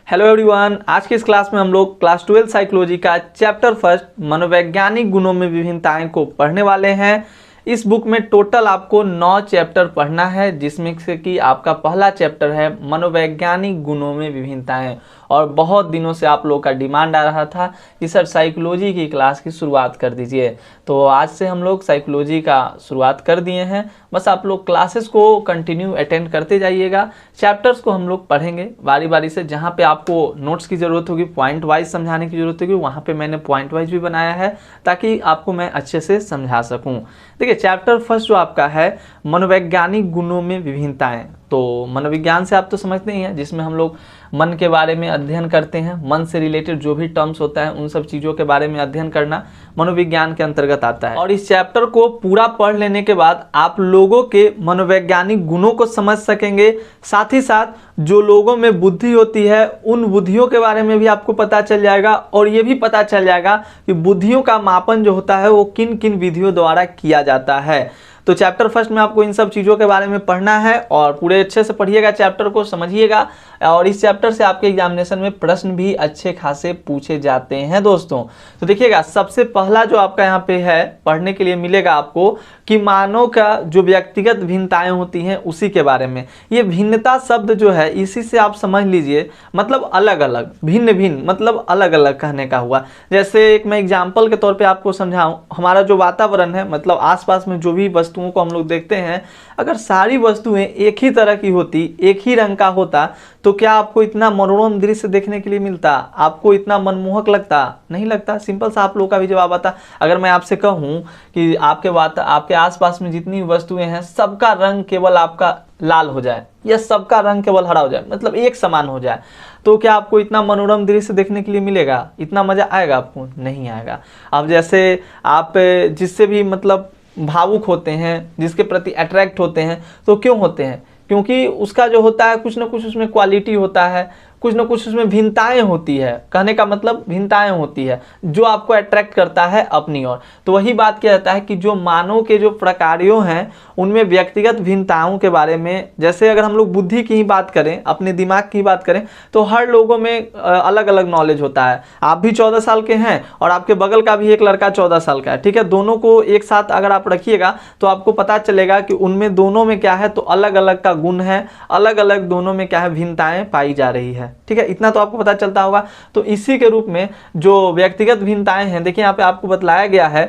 Hello everyone, आज की इस क्लास में हम लोग क्लास 12 साइकोलॉजी का चैप्टर फर्स्ट मनोवैज्ञानिक गुणों में विभिन्नताएं को पढ़ने वाले हैं। इस बुक में टोटल आपको 9 चैप्टर पढ़ना है, जिसमें से कि आपका पहला चैप्टर है मनोवैज्ञानिक गुणों में विभिन्नताएं। और बहुत दिनों से आप लोग का डिमांड आ रहा था कि सर साइकोलॉजी की क्लास की शुरुआत कर दीजिए, तो आज से हम लोग साइकोलॉजी का शुरुआत कर दिए हैं। बस आप लोग क्लासेस को कंटिन्यू अटेंड करते जाइएगा। चैप्टर्स को हम लोग पढ़ेंगे बारी बारी से। जहाँ पे आपको नोट्स की ज़रूरत होगी, पॉइंट वाइज समझाने की ज़रूरत होगी, वहाँ पे मैंने पॉइंट वाइज भी बनाया है ताकि आपको मैं अच्छे से समझा सकूँ। देखिए, चैप्टर फर्स्ट जो आपका है मनोवैज्ञानिक गुणों में विभिन्नताएं। तो मनोविज्ञान से आप तो समझते ही हैं, जिसमें हम लोग मन के बारे में अध्ययन करते हैं। मन से रिलेटेड जो भी टर्म्स होता है उन सब चीज़ों के बारे में अध्ययन करना मनोविज्ञान के अंतर्गत आता है। और इस चैप्टर को पूरा पढ़ लेने के बाद आप लोगों के मनोवैज्ञानिक गुणों को समझ सकेंगे। साथ ही साथ जो लोगों में बुद्धि होती है उन बुद्धियों के बारे में भी आपको पता चल जाएगा, और ये भी पता चल जाएगा कि बुद्धियों का मापन जो होता है वो किन किन विधियों द्वारा किया जाता है। तो चैप्टर फर्स्ट में आपको इन सब चीज़ों के बारे में पढ़ना है और पूरे अच्छे से पढ़िएगा, चैप्टर को समझिएगा। और इस चैप्टर से आपके एग्जामिनेशन में प्रश्न भी अच्छे खासे पूछे जाते हैं दोस्तों। तो देखिएगा, सबसे पहला जो आपका यहाँ पे है पढ़ने के लिए मिलेगा आपको कि मानव का जो व्यक्तिगत भिन्नताएं होती हैं उसी के बारे में। ये भिन्नता शब्द जो है इसी से आप समझ लीजिए, मतलब अलग अलग, भिन्न भिन्न मतलब अलग अलग कहने का हुआ। जैसे एक मैं एग्जाम्पल के तौर पे आपको समझाऊं, हमारा जो वातावरण है, मतलब आसपास में जो भी वस्तुओं को हम लोग देखते हैं, अगर सारी वस्तुएं एक ही तरह की होती, एक ही रंग का होता, तो क्या आपको इतना मनोरम दृश्य देखने के लिए मिलता? आपको इतना मनमोहक लगता? नहीं लगता। सिंपल सा आप लोगों का भी जवाब आता। अगर मैं आपसे कहूं कि आपके आसपास में जितनी वस्तुएं हैं सबका रंग केवल आपका लाल हो जाए या सबका रंग केवल हरा हो जाए, मतलब एक समान हो जाए, तो क्या आपको इतना मनोरम दृश्य देखने के लिए मिलेगा? इतना मजा आएगा आपको? नहीं आएगा। अब जैसे आप जिससे भी मतलब भावुक होते हैं, जिसके प्रति अट्रैक्ट होते हैं, तो क्यों होते हैं? क्योंकि उसका जो होता है कुछ ना कुछ उसमें क्वालिटी होता है, कुछ ना कुछ उसमें भिन्नताएं होती है। कहने का मतलब भिन्नताएं होती है जो आपको अट्रैक्ट करता है अपनी ओर। तो वही बात किया जाता है कि जो मानव के जो प्रकारों हैं उनमें व्यक्तिगत भिन्नताओं के बारे में, जैसे अगर हम लोग बुद्धि की ही बात करें, अपने दिमाग की बात करें, तो हर लोगों में अलग अलग नॉलेज होता है। आप भी 14 साल के हैं और आपके बगल का भी एक लड़का 14 साल का है, ठीक है। दोनों को एक साथ अगर आप रखिएगा तो आपको पता चलेगा कि उनमें दोनों में क्या है, तो अलग अलग का गुण है, अलग अलग दोनों में क्या है, भिन्नताएं पाई जा रही है, ठीक है। इतना तो आपको पता चलता होगा। तो इसी के रूप में जो व्यक्तिगत भिन्नताएं हैं, देखिए यहाँ पे आपको बतलाया गया है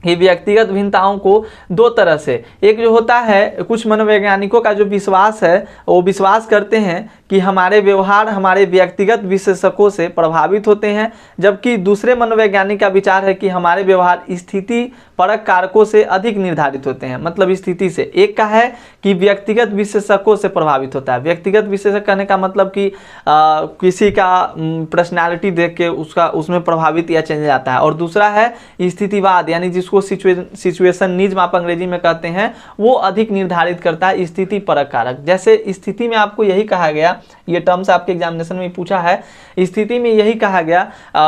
कि व्यक्तिगत भिन्नताओं को दो तरह से, एक जो होता है, कुछ मनोवैज्ञानिकों का जो विश्वास है वो विश्वास करते हैं कि हमारे व्यवहार हमारे व्यक्तिगत विशेषकों से प्रभावित होते हैं, जबकि दूसरे मनोवैज्ञानिक का विचार है कि हमारे व्यवहार स्थिति परक कारकों से अधिक निर्धारित होते हैं, मतलब स्थिति से। एक का है कि व्यक्तिगत विशेषकों से प्रभावित होता है। व्यक्तिगत विशेषक कहने का मतलब कि किसी का पर्सनैलिटी देख के उसमें प्रभावित या चेंज आता है। और दूसरा है स्थितिवाद, यानी जिसको सिचुएशनिज्म आप अंग्रेजी में कहते हैं, वो अधिक निर्धारित करता है स्थिति परक कारक। जैसे स्थिति में आपको यही कहा गया, ये टर्म्स आपके एग्जामिनेशन में पूछा है, स्थिति में यही कहा गया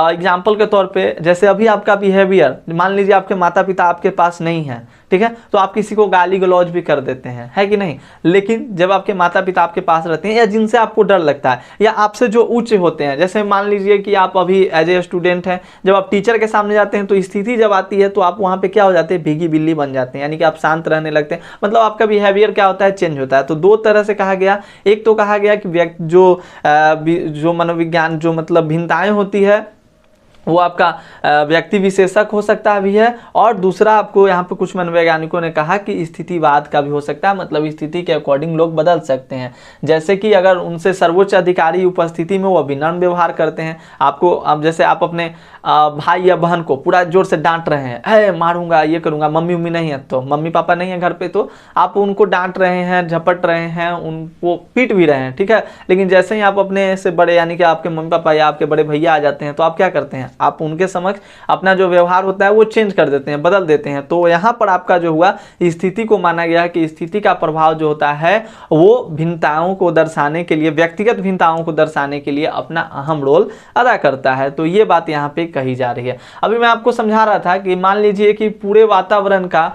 एग्जाम्पल के तौर पे, जैसे अभी आपका बिहेवियर, मान लीजिए आपके माता पिता आपके पास नहीं है, ठीक है, तो आप किसी को गाली गलौज भी कर देते हैं, है कि नहीं। लेकिन जब आपके माता पिता आपके पास रहते हैं या जिनसे आपको डर लगता है या आपसे जो उच्च होते हैं, जैसे मान लीजिए कि आप अभी एज ए स्टूडेंट हैं, जब आप टीचर के सामने जाते हैं तो स्थिति जब आती है तो आप वहाँ पे क्या हो जाते हैं, भीगी बिल्ली बन जाते हैं, यानी कि आप शांत रहने लगते हैं, मतलब आपका बिहेवियर क्या होता है, चेंज होता है। तो दो तरह से कहा गया। एक तो कहा गया कि जो मनोविज्ञान जो मतलब भिन्नताएं होती है वो आपका व्यक्ति विशेषक हो सकता भी है, और दूसरा आपको यहाँ पे कुछ मनोवैज्ञानिकों ने कहा कि स्थितिवाद का भी हो सकता है, मतलब स्थिति के अकॉर्डिंग लोग बदल सकते हैं। जैसे कि अगर उनसे सर्वोच्च अधिकारी उपस्थिति में वो विनम्र व्यवहार करते हैं, आपको अब जैसे आप अपने भाई या बहन को पूरा जोर से डांट रहे हैं, है मारूंगा, ये करूंगा, मम्मी नहीं है, तो मम्मी पापा नहीं है घर पे, तो आप उनको डांट रहे हैं, झपट रहे हैं, उनको पीट भी रहे हैं, ठीक है। लेकिन जैसे ही आप अपने से बड़े, यानी कि आपके मम्मी पापा या आपके बड़े भैया आ जाते हैं, तो आप क्या करते हैं, हैं, आप उनके समक्ष अपना जो व्यवहार होता है वो चेंज कर देते हैं, बदल देते हैं। तो यहाँ पर आपका जो हुआ स्थिति को माना गया है कि स्थिति का प्रभाव जो होता है वो भिन्नताओं को दर्शाने के लिए, व्यक्तिगत भिन्नताओं को दर्शाने के लिए अपना अहम रोल अदा करता है। तो ये बात यहाँ पे कही जा रही है। अभी मैं आपको समझा रहा था कि मान लीजिए कि पूरे वातावरण का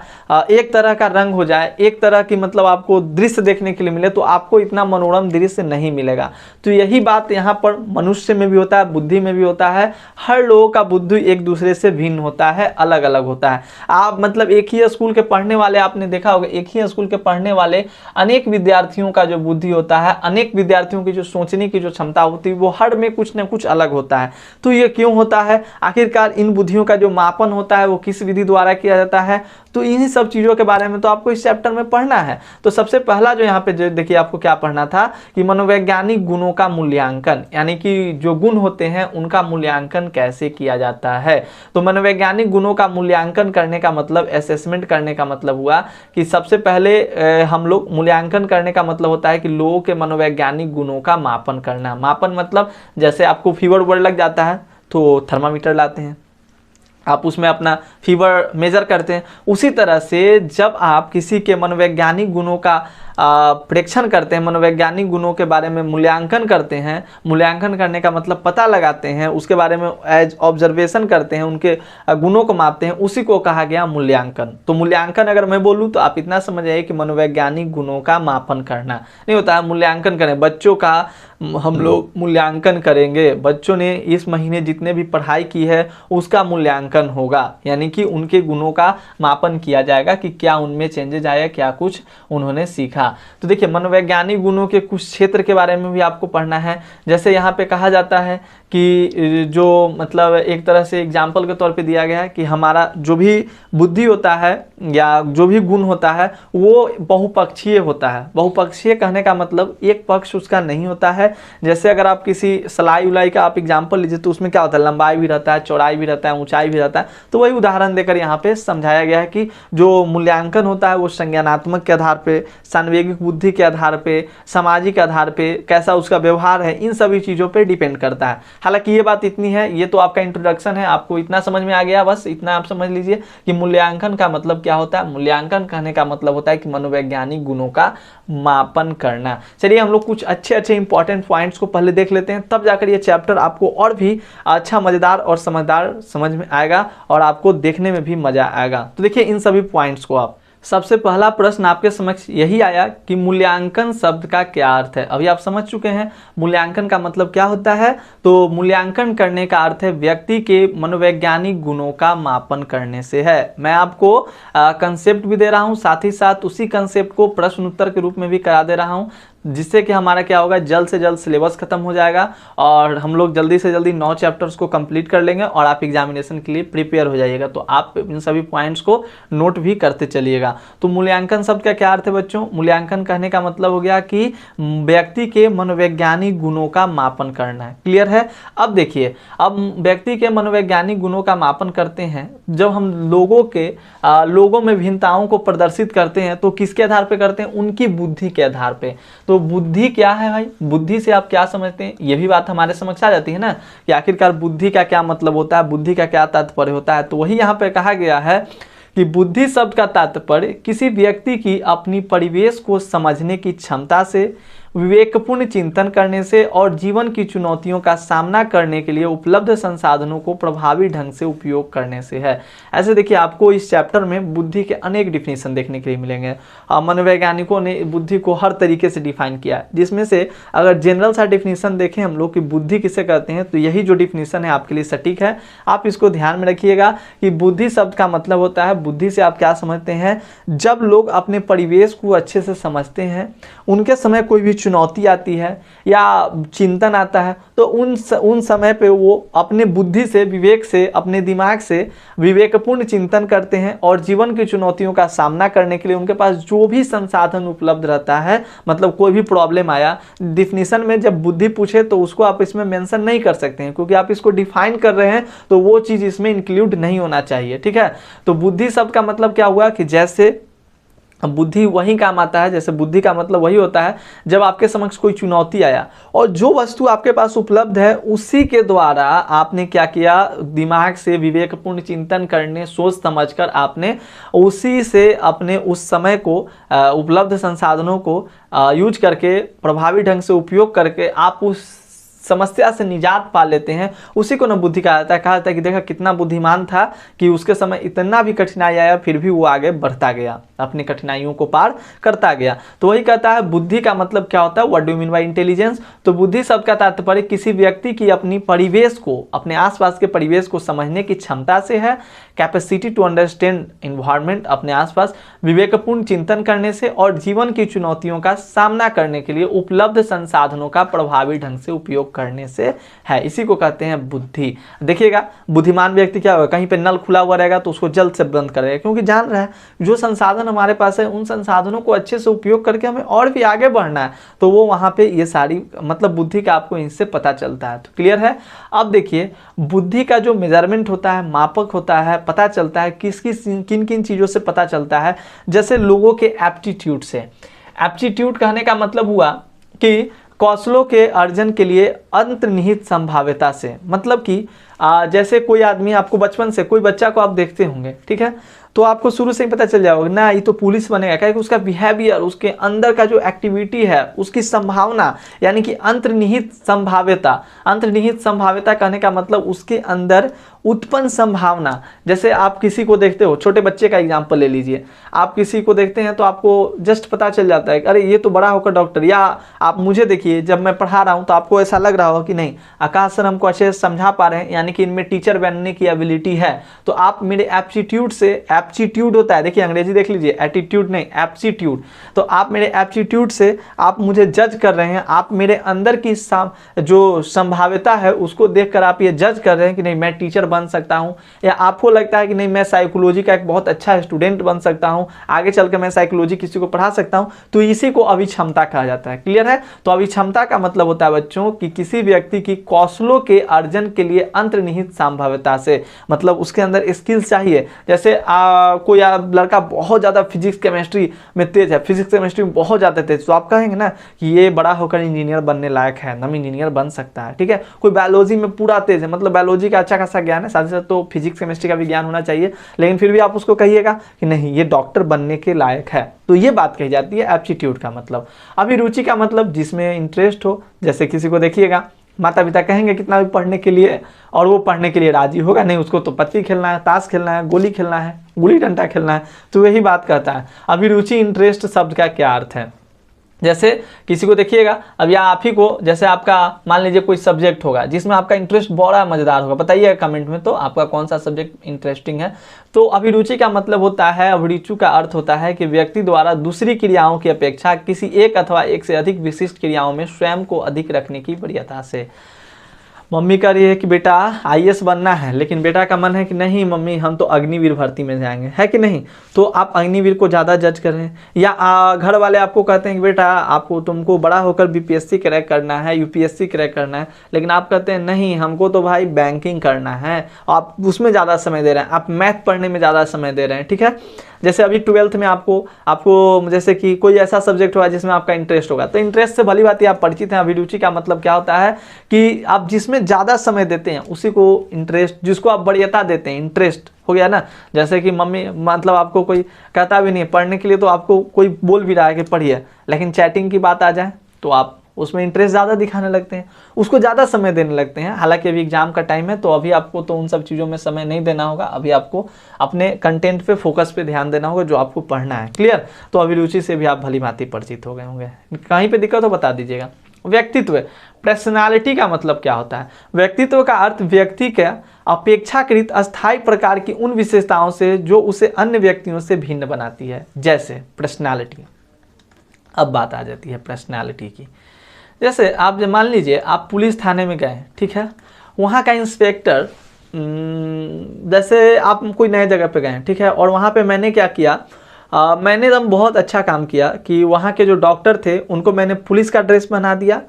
एक तरह का रंग हो जाए, एक तरह की मतलब आपको दृश्य देखने के लिए मिले, तो आपको इतना मनोरम दृश्य नहीं मिलेगा। तो यही बात यहाँ पर मनुष्य में भी होता है, बुद्धि में भी होता है। हर लोगों का बुद्धि एक दूसरे से भिन्न होता है, अलग अलग होता है। आप मतलब एक ही स्कूल के पढ़ने वाले, आपने देखा होगा एक ही स्कूल के पढ़ने वाले अनेक विद्यार्थियों का जो बुद्धि होता है, अनेक विद्यार्थियों की जो सोचने की जो क्षमता होती है, वो हर में कुछ न कुछ अलग होता है। तो ये क्यों होता है? आखिरकार इन बुद्धियों का जो मापन होता है वो किस विधि द्वारा किया जाता है? तो इन्हीं सब चीज़ों के बारे में तो आपको इस चैप्टर में पढ़ना है। तो सबसे पहला जो यहाँ पे जो देखिए आपको क्या पढ़ना था कि मनोवैज्ञानिक गुणों का मूल्यांकन, यानी कि जो गुण होते हैं उनका मूल्यांकन कैसे किया जाता है। तो मनोवैज्ञानिक गुणों का मूल्यांकन करने का मतलब, असेसमेंट करने का मतलब हुआ कि सबसे पहले हम लोग मूल्यांकन करने का मतलब होता है कि लोगों के मनोवैज्ञानिक गुणों का मापन करना। मापन मतलब जैसे आपको फीवर वर्ड लग जाता है तो थर्मामीटर लाते हैं, आप उसमें अपना फीवर मेजर करते हैं। उसी तरह से जब आप किसी के मनोवैज्ञानिक गुणों का प्रेक्षण करते हैं, मनोवैज्ञानिक गुणों के बारे में मूल्यांकन करते हैं, मूल्यांकन करने का मतलब पता लगाते हैं, उसके बारे में एज ऑब्जर्वेशन करते हैं, उनके गुणों को मापते हैं, उसी को कहा गया मूल्यांकन। तो मूल्यांकन अगर मैं बोलूँ तो आप इतना समझ आइए कि मनोवैज्ञानिक गुणों का मापन करना नहीं होता है, मूल्यांकन करें। बच्चों का हम लोग मूल्यांकन करेंगे, बच्चों ने इस महीने जितने भी पढ़ाई की है उसका मूल्यांकन होगा, यानी कि उनके गुणों का मापन किया जाएगा कि क्या उनमें चेंजेस आया, क्या कुछ उन्होंने सीखा। तो देखिए मनोवैज्ञानिक गुणों के कुछ क्षेत्र के बारे में भी आपको पढ़ना है। जैसे यहाँ पे कहा जाता है कि जो मतलब एक तरह से एग्जाम्पल के तौर पे दिया गया है कि हमारा जो भी बुद्धि होता है या जो भी गुण होता है वो बहुपक्षीय होता है। बहुपक्षीय कहने का मतलब एक पक्ष उसका नहीं होता है। जैसे अगर आप किसी सलाई उलाई का आप एग्जाम्पल लीजिए तो उसमें क्या होता है, लंबाई भी रहता है, चौड़ाई भी रहता है, ऊंचाई भी रहता है। तो वही उदाहरण देकर यहाँ पे समझाया गया है कि जो मूल्यांकन होता है वो संज्ञानात्मक के आधार पे, सान्वेगिक बुद्धि के आधार पे, सामाजिक आधार पे, कैसा उसका व्यवहार है, इन सभी चीज़ों पे डिपेंड करता है। हालांकि ये बात इतनी है, ये तो आपका इंट्रोडक्शन है, आपको इतना समझ में आ गया, बस इतना आप समझ लीजिए कि मूल्यांकन का मतलब क्या होता है। मूल्यांकन कहने का मतलब होता है कि मनोवैज्ञानिक गुणों का मापन करना। चलिए हम लोग कुछ अच्छे अच्छे इंपॉर्टेंट पॉइंट्स को पहले देख लेते हैं, तब जाकर ये चैप्टर आपको और भी अच्छा, मजेदार और समझदार समझ में आएगा और आपको देखने में भी मजा आएगा। तो देखिए इन सभी पॉइंट्स को आप, सबसे पहला प्रश्न आपके समक्ष यही आया कि मूल्यांकन शब्द का क्या अर्थ है। अभी आप समझ चुके हैं मूल्यांकन का मतलब क्या होता है। तो मूल्यांकन करने का अर्थ है व्यक्ति के मनोवैज्ञानिक गुणों का मापन करने से है। मैं आपको कंसेप्ट भी दे रहा हूं, साथ ही साथ उसी कंसेप्ट को प्रश्न उत्तर के रूप में भी करा दे रहा हूं, जिससे कि हमारा क्या होगा, जल्द से जल्द सिलेबस खत्म हो जाएगा और हम लोग जल्दी से जल्दी 9 चैप्टर्स को कंप्लीट कर लेंगे और आप एग्जामिनेशन के लिए प्रिपेयर हो जाइएगा। तो आप इन सभी पॉइंट्स को नोट भी करते चलिएगा। तो मूल्यांकन शब्द का क्या अर्थ है बच्चों? मूल्यांकन कहने का मतलब हो गया कि व्यक्ति के मनोवैज्ञानिक गुणों का मापन करना है। क्लियर है? अब देखिए, अब व्यक्ति के मनोवैज्ञानिक गुणों का मापन करते हैं जब हम लोगों में भिन्नताओं को प्रदर्शित करते हैं, तो किसके आधार पर करते हैं? उनकी बुद्धि के आधार पर। तो बुद्धि क्या है भाई? बुद्धि से आप क्या समझते हैं, ये भी बात हमारे समक्ष आ जाती है ना कि आखिरकार बुद्धि का क्या मतलब होता है, बुद्धि का क्या तात्पर्य होता है। तो वही यहाँ पे कहा गया है कि बुद्धि शब्द का तात्पर्य किसी व्यक्ति की अपनी परिवेश को समझने की क्षमता से, विवेकपूर्ण चिंतन करने से और जीवन की चुनौतियों का सामना करने के लिए उपलब्ध संसाधनों को प्रभावी ढंग से उपयोग करने से है। ऐसे देखिए आपको इस चैप्टर में बुद्धि के अनेक डिफिनीशन देखने के लिए मिलेंगे। मनोवैज्ञानिकों ने बुद्धि को हर तरीके से डिफाइन किया, जिसमें से अगर जनरल सा डिफिनीशन देखें हम लोग कि बुद्धि किसे कहते हैं, तो यही जो डिफिनीशन है आपके लिए सटीक है। आप इसको ध्यान में रखिएगा कि बुद्धि शब्द का मतलब होता है, बुद्धि से आप क्या समझते हैं, जब लोग अपने परिवेश को अच्छे से समझते हैं, उनके समय कोई भी चुनौती आती है या चिंतन आता है, तो उन समय पे वो अपने बुद्धि से, विवेक से, अपने दिमाग से विवेकपूर्ण चिंतन करते हैं और जीवन की चुनौतियों का सामना करने के लिए उनके पास जो भी संसाधन उपलब्ध रहता है, मतलब कोई भी प्रॉब्लम आया, डिफिनीशन में जब बुद्धि पूछे तो उसको आप इसमें मेंशन नहीं कर सकते हैं, क्योंकि आप इसको डिफाइन कर रहे हैं तो वो चीज़ इसमें इंक्लूड नहीं होना चाहिए। ठीक है? तो बुद्धि शब्द का मतलब क्या हुआ कि जैसे अब बुद्धि वही काम आता है, जैसे बुद्धि का मतलब वही होता है जब आपके समक्ष कोई चुनौती आया और जो वस्तु आपके पास उपलब्ध है उसी के द्वारा आपने क्या किया, दिमाग से विवेकपूर्ण चिंतन करने, सोच समझकर आपने उसी से अपने उस समय को उपलब्ध संसाधनों को यूज करके प्रभावी ढंग से उपयोग करके आप उस समस्या से निजात पा लेते हैं। उसी को ना बुद्धि कहा जाता है। कहा जाता है कि देखा कितना बुद्धिमान था कि उसके समय इतना भी कठिनाई आया फिर भी वो आगे बढ़ता गया, अपनी कठिनाइयों को पार करता गया। तो वही कहता है बुद्धि का मतलब क्या होता है, what do you mean by intelligence. तो बुद्धि शब्द का तात्पर्य किसी व्यक्ति की अपनी परिवेश को, अपने आसपास के परिवेश को समझने की क्षमता से है। कैपेसिटी टू अंडरस्टैंड इन्वायरमेंट, अपने आसपास विवेकपूर्ण चिंतन करने से, और जीवन की चुनौतियों का सामना करने के लिए उपलब्ध संसाधनों का प्रभावी ढंग से उपयोग करने से है। इसी को कहते हैं बुद्धि। देखिएगा बुद्धिमान व्यक्ति क्या होगा, कहीं पे नल खुला हुआ रहेगा तो उसको जल्द से बंद करेगा, क्योंकि जान रहा है जो संसाधन हमारे पास है उन संसाधनों को अच्छे से उपयोग करके हमें और भी आगे बढ़ना है, तो वो वहां पे ये सारी मतलब बुद्धि का आपको इससे पता चलता है। तो क्लियर है। अब देखिए बुद्धि का जो मेजरमेंट होता है, मापक होता है, पता चलता है किन किन चीजों से पता चलता है। जैसे लोगों के एप्टीट्यूड से। एप्टीट्यूड कहने का मतलब हुआ कि कौशलों के अर्जन के लिए अंतर्निहित संभाव्यता से, मतलब कि जैसे कोई आदमी आपको बचपन से, कोई बच्चा को आप देखते होंगे, ठीक है, तो आपको शुरू से ही पता चल जाएगा ना ये तो पुलिस बनेगा, क्योंकि उसका बिहेवियर, उसके अंदर का जो एक्टिविटी है, उसकी संभावना, यानी कि अंतर्निहित संभाव्यता। अंतर्निहित संभाव्यता कहने का मतलब उसके अंदर उत्पन्न संभावना। जैसे आप किसी को देखते हो, छोटे बच्चे का एग्जांपल ले लीजिए, आप किसी को देखते हैं तो आपको जस्ट पता चल जाता है अरे ये तो बड़ा होकर डॉक्टर, या आप मुझे देखिए जब मैं पढ़ा रहा हूं तो आपको ऐसा लग रहा हो कि नहीं आकाश सर हमको अच्छे से समझा पा रहे हैं, यानी कि इनमें टीचर बनने की एबिलिटी है। तो आप मेरे एप्टीट्यूड से, एप्टीट्यूड होता है, देखिए अंग्रेजी देख लीजिए, एटीट्यूड नहीं एप्टीट्यूड, तो आप मेरे एप्टीट्यूड से आप मुझे जज कर रहे हैं, आप मेरे अंदर की जो संभाव्यता है उसको देखकर आप ये जज कर रहे हैं कि नहीं मैं टीचर बन सकता हूं, या आपको लगता है कि नहीं मैं साइकोलॉजी का एक बहुत अच्छा स्टूडेंट बन सकता हूं, आगे चलकर मैं साइकोलॉजी किसी को पढ़ा सकता हूं। तो इसी को अभिक्षमता कहा जाता है। क्लियर है। तो अभिक्षमता का मतलब होता है बच्चों कि किसी व्यक्ति की कौशलों के अर्जन के लिए अंतर्निहित संभाव्यता से, मतलब उसके अंदर स्किल्स चाहिए। जैसे कोई लड़का बहुत ज्यादा फिजिक्स केमिस्ट्री में तेज है, फिजिक्स केमिस्ट्री में बहुत ज्यादा तेज, तो आप कहेंगे ना कि ये बड़ा होकर इंजीनियर बनने लायक है, नम इंजीनियर बन सकता है। ठीक है। कोई बायोलॉजी में पूरा तेज है, मतलब बायोलॉजी का अच्छा खासा ज्ञान है, साथ ही साथ तो फिजिक्स केमिस्ट्री का भी ज्ञान होना चाहिए, लेकिन फिर भी आप उसको कहिएगा कि नहीं ये डॉक्टर बनने के लायक है। तो ये बात कही जाती है एप्टीट्यूड का मतलब। अभी रुचि का मतलब जिसमें इंटरेस्ट हो। जैसे किसी को देखिएगा माता पिता कहेंगे कितना भी पढ़ने के लिए, और वो पढ़ने के लिए राजी होगा नहीं, उसको तो पत्ती खेलना है, ताश खेलना है, गोली खेलना है, गुल्ली डंडा खेलना है, तो वही बात कहता है। अभी रुचि इंटरेस्ट शब्द का क्या अर्थ है। जैसे किसी को देखिएगा, अब या आप ही को, जैसे आपका मान लीजिए कोई सब्जेक्ट होगा जिसमें आपका इंटरेस्ट बड़ा मजेदार होगा, बताइएगा कमेंट में तो आपका कौन सा सब्जेक्ट इंटरेस्टिंग है। तो अभिरुचि का मतलब होता है, अभिरुचि का अर्थ होता है कि व्यक्ति द्वारा दूसरी क्रियाओं की अपेक्षा किसी एक अथवा एक से अधिक विशिष्ट क्रियाओं में स्वयं को अधिक रखने की वरीयता से। मम्मी कह रही है कि बेटा आईएएस बनना है, लेकिन बेटा का मन है कि नहीं मम्मी हम तो अग्निवीर भर्ती में जाएंगे, है कि नहीं, तो आप अग्निवीर को ज़्यादा जज कर रहे हैं। या घर वाले आपको कहते हैं कि बेटा आपको तुमको बड़ा होकर बीपीएससी क्रैक करना है, यूपीएससी क्रैक करना है, लेकिन आप कहते हैं नहीं हमको तो भाई बैंकिंग करना है, आप उसमें ज़्यादा समय दे रहे हैं, आप मैथ पढ़ने में ज़्यादा समय दे रहे हैं। ठीक है। जैसे अभी 12th में आपको जैसे कि कोई ऐसा सब्जेक्ट होगा जिसमें आपका इंटरेस्ट होगा, तो इंटरेस्ट से भली बात आप परिचित हैं। अभिरुचि का मतलब क्या होता है कि आप जिसमें ज़्यादा समय देते हैं उसी को इंटरेस्ट, जिसको आप वरीयता देते हैं, इंटरेस्ट हो गया ना। जैसे कि मम्मी मतलब आपको कोई कहता भी नहीं पढ़ने के लिए, तो आपको कोई बोल भी रहा है कि पढ़िए, लेकिन चैटिंग की बात आ जाए तो आप उसमें इंटरेस्ट ज़्यादा दिखाने लगते हैं, उसको ज़्यादा समय देने लगते हैं। हालांकि अभी एग्जाम का टाइम है, तो अभी आपको तो उन सब चीज़ों में समय नहीं देना होगा, अभी आपको अपने कंटेंट पे फोकस पे ध्यान देना होगा जो आपको पढ़ना है। क्लियर। तो अभिरुचि से भी आप भली भांति परिचित हो गए होंगे। कहीं पे दिक्कत हो बता दीजिएगा। व्यक्तित्व, पर्सनालिटी का मतलब क्या होता है। व्यक्तित्व का अर्थ व्यक्ति के अपेक्षाकृत अस्थायी प्रकार की उन विशेषताओं से जो उसे अन्य व्यक्तियों से भिन्न बनाती है, जैसे पर्सनालिटी। अब बात आ जाती है पर्सनालिटी की। जैसे आप मान लीजिए आप पुलिस थाने में गए, ठीक है, वहाँ का इंस्पेक्टर, जैसे आप कोई नए जगह पे गए, ठीक है, और वहाँ पे मैंने क्या किया, मैंने एकदम बहुत अच्छा काम किया कि वहाँ के जो डॉक्टर थे उनको मैंने पुलिस का ड्रेस बना दिया,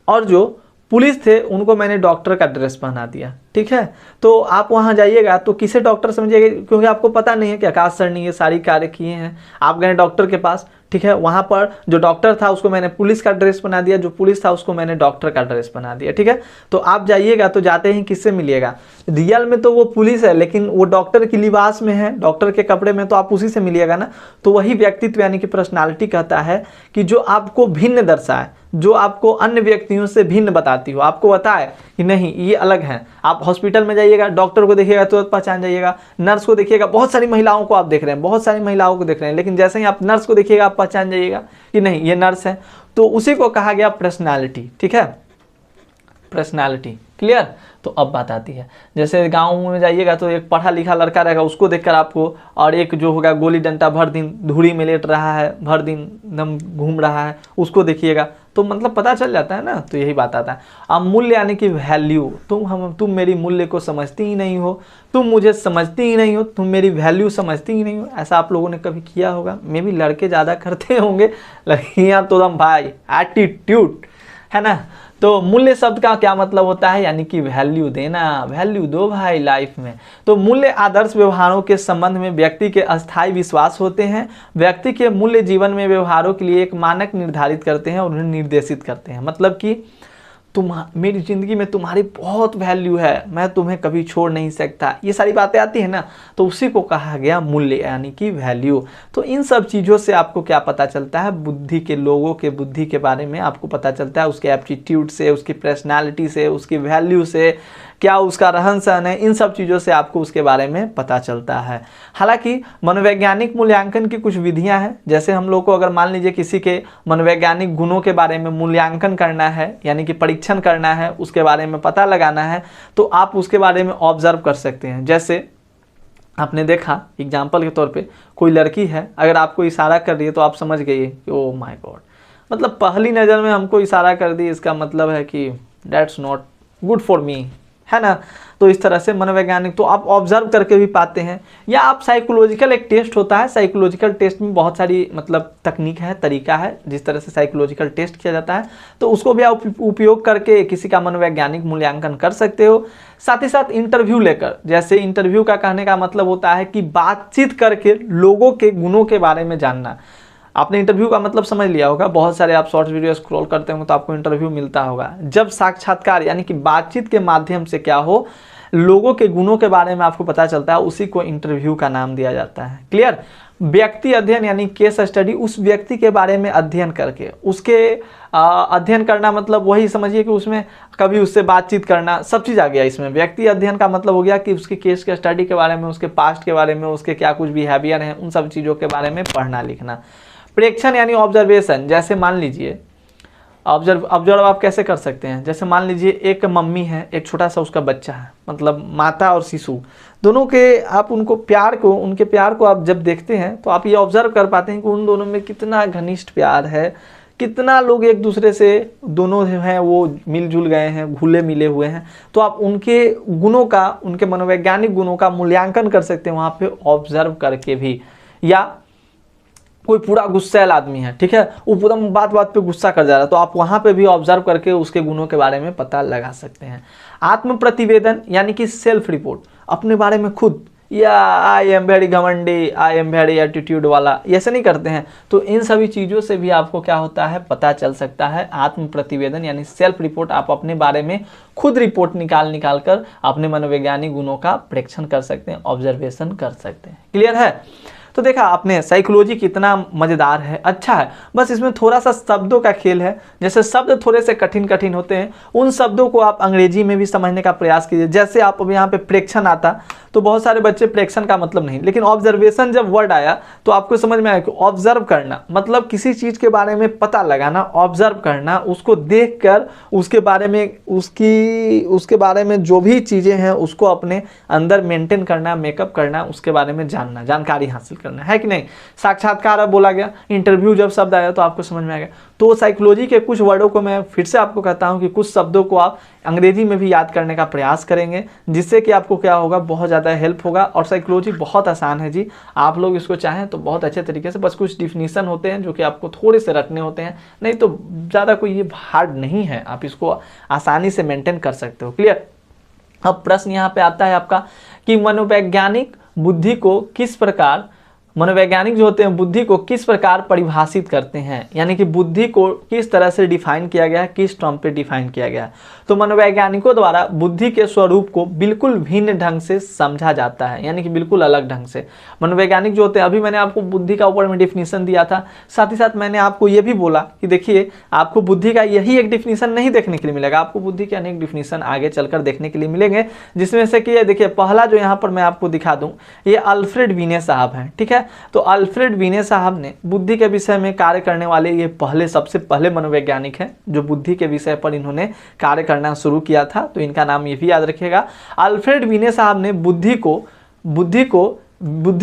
और जो पुलिस थे उनको मैंने डॉक्टर का ड्रेस पहना दिया, ठीक है। तो आप वहाँ जाइएगा तो किसे डॉक्टर समझिएगा, क्योंकि आपको पता नहीं है कि आकाश सर ने ये सारी कार्य किए हैं। आप गए डॉक्टर के पास, ठीक है, वहाँ पर जो डॉक्टर था उसको मैंने पुलिस का ड्रेस बना दिया, जो पुलिस था उसको मैंने डॉक्टर का ड्रेस बना दिया, ठीक है। तो आप जाइएगा तो जाते ही किससे मिलिएगा, रियल में तो वो पुलिस है लेकिन वो डॉक्टर की लिबास में है, डॉक्टर के कपड़े में, तो आप उसी से मिलिएगा ना। तो वही व्यक्तित्व यानी कि पर्सनालिटी कहता है कि जो आपको भिन्न दर्शाए, जो आपको अन्य व्यक्तियों से भिन्न बताती हो, आपको बताए कि नहीं ये अलग है। आप हॉस्पिटल में जाइएगा, डॉक्टर को देखिएगा तो पहचान जाइएगा, नर्स को देखिएगा, बहुत सारी महिलाओं को आप देख रहे हैं, बहुत सारी महिलाओं को देख रहे हैं, लेकिन जैसे ही आप नर्स को देखिएगा आप पहचान जाइएगा कि नहीं ये नर्स है। तो उसी को कहा गया पर्सनालिटी, ठीक है, पर्सनालिटी। क्लियर। तो अब बात आती है, जैसे गांव में जाइएगा तो एक पढ़ा लिखा लड़का रहेगा, उसको देखकर आपको, और एक जो होगा गोली डंडा भर दिन धूड़ी में लेट रहा है, भर दिन एकदम घूम रहा है, उसको देखिएगा तो मतलब पता चल जाता है ना। तो यही बात आता है। अब मूल्य यानी कि वैल्यू, तुम मेरी मूल्य को समझती ही नहीं हो, तुम मुझे समझती ही नहीं हो, तुम मेरी वैल्यू समझती ही नहीं हो। ऐसा आप लोगों ने कभी किया होगा, मे भी लड़के ज़्यादा करते होंगे, लड़कियाँ तो एकदम भाई एटीट्यूड, है ना। तो मूल्य शब्द का क्या मतलब होता है, यानी कि वैल्यू देना, वैल्यू दो भाई लाइफ में। तो मूल्य आदर्श व्यवहारों के संबंध में व्यक्ति के अस्थायी विश्वास होते हैं। व्यक्ति के मूल्य जीवन में व्यवहारों के लिए एक मानक निर्धारित करते हैं और उन्हें निर्देशित करते हैं। मतलब कि मेरी ज़िंदगी में तुम्हारी बहुत वैल्यू है, मैं तुम्हें कभी छोड़ नहीं सकता, ये सारी बातें आती है ना, तो उसी को कहा गया मूल्य यानी कि वैल्यू। तो इन सब चीज़ों से आपको क्या पता चलता है, बुद्धि के, लोगों के बुद्धि के बारे में आपको पता चलता है, उसके एप्टीट्यूड से, उसकी पर्सनालिटी से, उसकी वैल्यू से, क्या उसका रहन सहन है, इन सब चीज़ों से आपको उसके बारे में पता चलता है। हालांकि मनोवैज्ञानिक मूल्यांकन की कुछ विधियां हैं। जैसे हम लोग को अगर मान लीजिए किसी के मनोवैज्ञानिक गुणों के बारे में मूल्यांकन करना है, यानी कि परीक्षण करना है, उसके बारे में पता लगाना है, तो आप उसके बारे में ऑब्जर्व कर सकते हैं। जैसे आपने देखा एग्जाम्पल के तौर पे कोई लड़की है, अगर आपको इशारा कर रही है तो आप समझ गए कि ओ माय गॉड, मतलब पहली नज़र में हमको इशारा कर दी, इसका मतलब है कि that's not good for me, है ना। तो इस तरह से मनोवैज्ञानिक तो आप ऑब्जर्व करके भी पाते हैं। या आप साइकोलॉजिकल एक टेस्ट होता है, साइकोलॉजिकल टेस्ट में बहुत सारी मतलब तकनीक है, तरीका है जिस तरह से साइकोलॉजिकल टेस्ट किया जाता है, तो उसको भी आप उपयोग करके किसी का मनोवैज्ञानिक मूल्यांकन कर सकते हो। साथ ही साथ इंटरव्यू लेकर, जैसे इंटरव्यू का कहने का मतलब होता है कि बातचीत करके लोगों के गुणों के बारे में जानना। आपने इंटरव्यू का मतलब समझ लिया होगा, बहुत सारे आप शॉर्ट्स वीडियो स्क्रॉल करते होंगे तो आपको इंटरव्यू मिलता होगा। जब साक्षात्कार यानी कि बातचीत के माध्यम से क्या हो, लोगों के गुणों के बारे में आपको पता चलता है, उसी को इंटरव्यू का नाम दिया जाता है। क्लियर। व्यक्ति अध्ययन यानी केस स्टडी, उस व्यक्ति के बारे में अध्ययन करके, उसके अध्ययन करना मतलब वही समझिए कि उसमें कभी उससे बातचीत करना, सब चीज़ आ गया इसमें। व्यक्ति अध्ययन का मतलब हो गया कि उसके केस के स्टडी के बारे में, उसके पास्ट के बारे में, उसके क्या कुछ बिहेवियर हैं, उन सब चीज़ों के बारे में पढ़ना लिखना। प्रेक्षण यानी ऑब्जर्वेशन, जैसे मान लीजिए ऑब्जर्व आप कैसे कर सकते हैं, जैसे मान लीजिए एक मम्मी है, एक छोटा सा उसका बच्चा है, मतलब माता और शिशु दोनों के, आप उनके प्यार को आप जब देखते हैं तो आप ये ऑब्जर्व कर पाते हैं कि उन दोनों में कितना घनिष्ठ प्यार है, कितना लोग एक दूसरे से दोनों हैं वो मिलजुल गए हैं, घुले मिले हुए हैं। तो आप उनके गुणों का, उनके मनोवैज्ञानिक गुणों का मूल्यांकन कर सकते हैं वहाँ पे ऑब्जर्व करके भी। या कोई पूरा गुस्सैल आदमी है, ठीक है, वो पूरा बात बात पे गुस्सा कर जा रहा है, तो आप वहाँ पे भी ऑब्जर्व करके उसके गुणों के बारे में पता लगा सकते हैं। आत्म प्रतिवेदन यानी कि सेल्फ रिपोर्ट, अपने बारे में खुद, या आई एम वेरी घमंडी, आई एम वेरी एटीट्यूड वाला, ऐसे नहीं करते हैं। तो इन सभी चीज़ों से भी आपको क्या होता है, पता चल सकता है। आत्म प्रतिवेदन यानी सेल्फ रिपोर्ट, आप अपने बारे में खुद रिपोर्ट निकाल कर अपने मनोवैज्ञानिक गुणों का परीक्षण कर सकते हैं, ऑब्जर्वेशन कर सकते हैं। क्लियर है। तो देखा आपने साइकोलॉजी कितना मज़ेदार है, अच्छा है। बस इसमें थोड़ा सा शब्दों का खेल है, जैसे शब्द थोड़े से कठिन होते हैं, उन शब्दों को आप अंग्रेजी में भी समझने का प्रयास कीजिए। जैसे आप अब यहाँ पे प्रेक्षण आता, तो बहुत सारे बच्चे प्रेक्षण का मतलब नहीं, लेकिन ऑब्जर्वेशन जब वर्ड आया तो आपको समझ में आया कि ऑब्जर्व करना मतलब किसी चीज़ के बारे में पता लगाना, ऑब्जर्व करना, उसको देखकर उसके बारे में, उसके बारे में जो भी चीज़ें हैं उसको अपने अंदर मेंटेन करना, मेकअप करना, उसके बारे में जानना, जानकारी हासिल करना, है कि नहीं। साक्षात्कार अब बोला गया, इंटरव्यू जब शब्द आया तो आपको समझ में आ गया। तो साइकोलॉजी के कुछ वर्डों को मैं फिर से आपको कहता हूँ कि कुछ शब्दों को आप अंग्रेजी में भी याद करने का प्रयास करेंगे, जिससे कि आपको क्या होगा, बहुत ज़्यादा ज़्यादा हेल्प होगा। और साइकोलॉजी बहुत आसान है जी, आप लोग इसको चाहें तो बहुत अच्छे तरीके से, बस कुछ डिफिनीसन होते हैं जो कि आपको थोड़े से रटने होते हैं, नहीं तो ज़्यादा कोई ये हार्ड नहीं है, आप इसको आसानी से मेंटेन कर सकते हो। क्लियर। अब प्रश्न यहाँ पे आता है आपका कि मनोवैज्ञानिक बुद्धि को किस प्रकार, मनोवैज्ञानिक जो होते हैं बुद्धि को किस प्रकार परिभाषित करते हैं, यानी कि बुद्धि को किस तरह से डिफाइन किया गया है, किस टर्म पे डिफाइन किया गया है। तो मनोवैज्ञानिकों द्वारा बुद्धि के स्वरूप को बिल्कुल भिन्न ढंग से समझा जाता है, यानी कि बिल्कुल अलग ढंग से। मनोवैज्ञानिक जो होते हैं, अभी मैंने आपको बुद्धि का ऊपर में डिफिनीशन दिया था, साथ ही साथ मैंने आपको ये भी बोला कि देखिए आपको बुद्धि का यही एक डिफिनीशन नहीं देखने के लिए मिलेगा, आपको बुद्धि के अनेक डिफिनीशन आगे चलकर देखने के लिए मिलेंगे, जिसमें से कि देखिए पहला जो यहाँ पर मैं आपको दिखा दूं, ये अल्फ्रेड बीने साहब हैं। ठीक है, तो अल्फ्रेड बीने साहब ने बुद्धि के विषय में कार्य करने वाले ये सबसे पहले मनोवैज्ञानिक हैं जो बुद्धि के विषय पर इन्होंने कार्य करना शुरू किया था। तो इनका नाम ये भी याद रखिएगा। अल्फ्रेड बीने साहब ने बुद्धि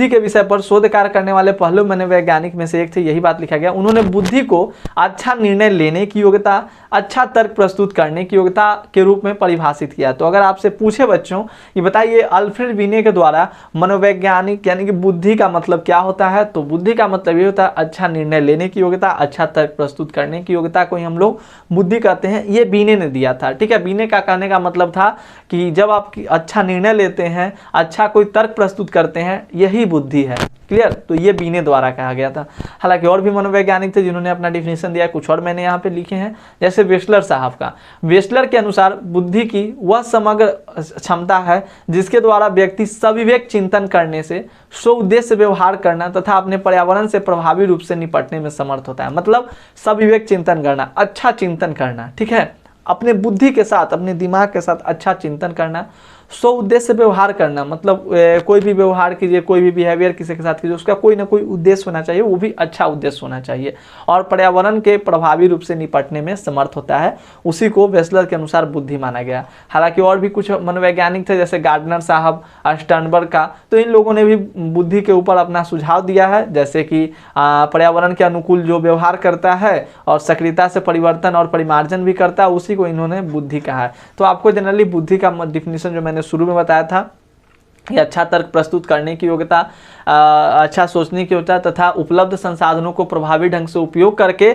के विषय पर शोध कार्य करने वाले पहले मनोवैज्ञानिक में से एक थे, यही बात लिखा गया। उन्होंने बुद्धि को अच्छा निर्णय लेने की योग्यता, अच्छा तर्क प्रस्तुत करने की योग्यता के रूप में परिभाषित किया। तो अगर आपसे पूछे बच्चों ये बताइए अल्फ्रेड बीने के द्वारा मनोवैज्ञानिक यानी कि बुद्धि का मतलब क्या होता है, तो बुद्धि का मतलब ये होता है अच्छा निर्णय लेने की योग्यता, अच्छा तर्क प्रस्तुत करने की योग्यता को ही हम लोग बुद्धि कहते हैं। ये बीने ने दिया था। ठीक है, बीने का कहने का मतलब था कि जब आप अच्छा निर्णय लेते हैं, अच्छा कोई तर्क प्रस्तुत करते हैं, यही बुद्धि है। क्लियर। तो ये बीने द्वारा कहा गया था। हालांकि और भी मनोवैज्ञानिक थे जिन्होंने अपना डिफिनेशन दिया, कुछ और मैंने यहाँ पे लिखे हैं, जैसे वेस्लर साहब का। वेस्लर के अनुसार बुद्धि की वह समग्र क्षमता है जिसके द्वारा व्यक्ति सविवेक चिंतन करने से, स्वउद्देश्य व्यवहार करना तथा अपने पर्यावरण से प्रभावी रूप से निपटने में समर्थ होता है। मतलब सविवेक चिंतन करना, अच्छा चिंतन करना। ठीक है, अपने बुद्धि के साथ, अपने दिमाग के साथ अच्छा चिंतन करना, स्व उद्देश्य व्यवहार करना, मतलब कोई भी व्यवहार कीजिए, कोई भी बिहेवियर किसी के साथ कीजिए, उसका कोई ना कोई उद्देश्य होना चाहिए, वो भी अच्छा उद्देश्य होना चाहिए, और पर्यावरण के प्रभावी रूप से निपटने में समर्थ होता है। उसी को वेस्लर के अनुसार बुद्धि माना गया। हालांकि और भी कुछ मनोवैज्ञानिक थे जैसे गार्डनर साहब, स्टर्नबर्ग का, तो इन लोगों ने भी बुद्धि के ऊपर अपना सुझाव दिया है, जैसे कि पर्यावरण के अनुकूल जो व्यवहार करता है और सक्रियता से परिवर्तन और परिमार्जन भी करता है, उसी को इन्होंने बुद्धि कहा है। तो आपको जनरली बुद्धि का डिफिनीशन जो मैंने शुरू में बताया था, ये अच्छा तर्क प्रस्तुत करने की योग्यता, अच्छा सोचने की योग्यता तथा उपलब्ध संसाधनों को प्रभावी ढंग से उपयोग करके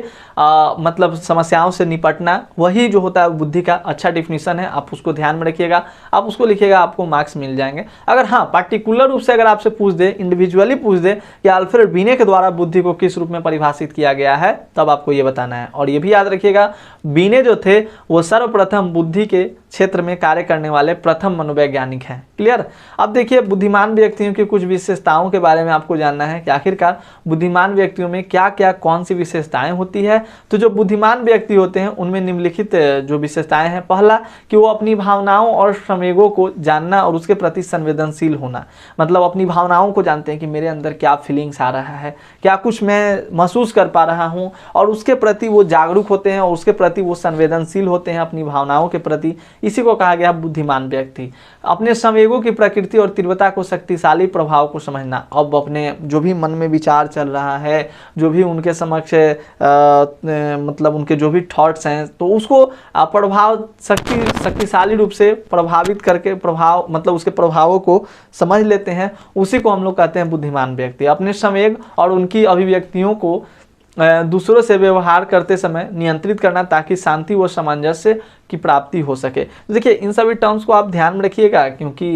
मतलब समस्याओं से निपटना, वही जो होता है बुद्धि का अच्छा डिफिनीशन है। आप उसको ध्यान में रखिएगा, आप उसको लिखिएगा, आपको मार्क्स मिल जाएंगे। अगर हाँ पार्टिकुलर रूप से अगर आपसे पूछ दे, इंडिविजुअली पूछ दे कि अल्फ्रेड बीने के द्वारा बुद्धि को किस रूप में परिभाषित किया गया है, तब आपको ये बताना है। और ये भी याद रखिएगा, बीने जो थे वो सर्वप्रथम बुद्धि के क्षेत्र में कार्य करने वाले प्रथम मनोवैज्ञानिक हैं। क्लियर। अब देखिए बुद्धिमान व्यक्तियों की कुछ विशेषताओं के बारे में आपको जानना है कि आखिरकार बुद्धिमान व्यक्तियों में क्या क्या कौन सी विशेषताएं होती है। तो जो बुद्धिमान व्यक्ति होते हैं उनमें निम्नलिखित जो विशेषताएं हैं, पहला कि वो अपनी भावनाओं और संवेगों को जानना और उसके प्रति संवेदनशील होना, मतलब अपनी भावनाओं को जानते हैं कि मेरे अंदर क्या फीलिंग्स आ रहा है, क्या कुछ मैं महसूस कर पा रहा हूँ, और उसके प्रति वो जागरूक होते हैं और उसके प्रति वो संवेदनशील होते हैं अपनी भावनाओं के प्रति, इसी को कहा गया बुद्धिमान व्यक्ति। अपने संवेगों की प्रकृति और तीव्रता को, शक्तिशाली प्रभाव को समझना, अब अपने जो भी मन में विचार चल रहा है, जो भी उनके समक्ष मतलब उनके जो भी थॉट्स हैं, तो उसको प्रभाव शक्तिशाली रूप से प्रभावित करके प्रभाव मतलब उसके प्रभावों को समझ लेते हैं, उसी को हम लोग कहते हैं बुद्धिमान व्यक्ति। अपने संवेग और उनकी अभिव्यक्तियों को दूसरों से व्यवहार करते समय नियंत्रित करना ताकि शांति व सामंजस्य की प्राप्ति हो सके। देखिए इन सभी टर्म्स को आप ध्यान में रखिएगा, क्योंकि